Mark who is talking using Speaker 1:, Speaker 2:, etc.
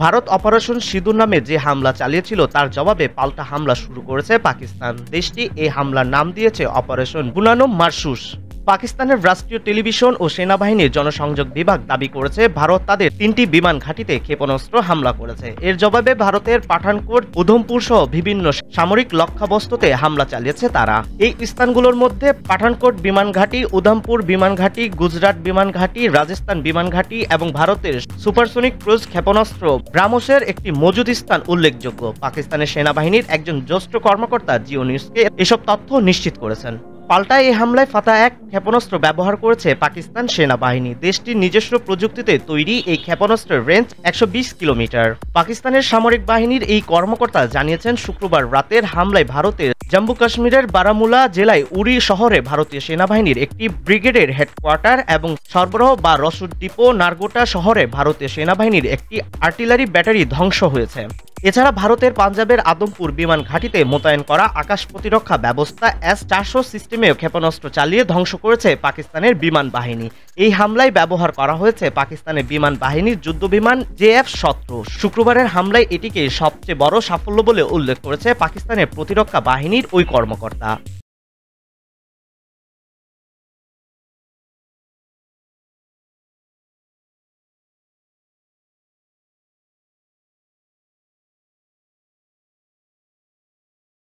Speaker 1: Bharat operation সিঁদুর নামে যে হামলা চালিয়েছিল তার জবাবে পাল্টা হামলা শুরু করেছে পাকিস্তান। দেশটি এই হামলার নাম দিয়েছে অপারেশন বুনানো মারসুস। পাকিস্তানের রাষ্ট্রীয় টেলিভিশন ও সেনাবাহিনীর জনসংযোগ বিভাগ দাবি করেছে ভারত তাদের ৩টি বিমান ঘাঁটিতে ক্ষেপণাস্ত্র হামলা করেছে। এর জবাবে ভারতের পাঠানকোট, উধমপুর সহ বিভিন্ন সামরিক লক্ষ্যবস্তুতে হামলা চালিয়েছে তারা। এই স্থানগুলোর মধ্যে পাঠানকোট বিমান ঘাঁটি, উধমপুর বিমান ঘাঁটি, গুজরাট বিমান ঘাঁটি, রাজস্থান বিমান ঘাঁটি এবং ভারতের সুপারসোনিক ক্রুজ ক্ষেপণাস্ত্র ব্রাহ্মসের একটি মজুদ স্থান উল্লেখযোগ্য। পাকিস্তানের সেনাবাহিনীর একজন জ্যেষ্ঠ কর্মকর্তা জিও নিউজকে এসব তথ্য নিশ্চিত করেছেন। পাল্টা এই হামলায় ফাতাহ-১ ক্ষেপণাস্ত্র ব্যবহার করেছে পাকিস্তান সেনাবাহিনী। দেশটির নিজস্ব প্রযুক্তিতে তৈরি এই ক্ষেপণাস্ত্রের রেঞ্জ ১২০ কিলোমিটার। পাকিস্তানের সামরিক বাহিনীর এই কর্মকর্তা জানিয়েছেন, শুক্রবার রাতের হামলায় ভারতের জম্মু কাশ্মীরের বারামুলা জেলায় উরি শহরে ভারতীয় সেনাবাহিনীর একটি ব্রিগেডের হেডকোয়ার্টার এবং সরবরাহ বা রসদ ডিপো, নারগোটা শহরে ভারতীয় সেনাবাহিনীর একটি আর্টিলারি ব্যাটারি ধ্বংস হয়েছে। এছাড়া ভারতের পাঞ্জাবের আদমপুর বিমান ঘাঁটিতে মোতায়েন করা আকাশ প্রতিরক্ষা ব্যবস্থা S-400 সিস্টেমেও ক্ষেপণাস্ত্র চালিয়ে ধ্বংস করেছে পাকিস্তানের বিমান বাহিনী। এই হামলায় ব্যবহার করা হয়েছে পাকিস্তানের বিমান বাহিনীর যুদ্ধবিমান JF-17। শুক্রবারের হামলায় এটিকে সবচেয়ে বড় সাফল্য বলে উল্লেখ করেছে পাকিস্তানের প্রতিরক্ষা বাহিনীর ওই কর্মকর্তা।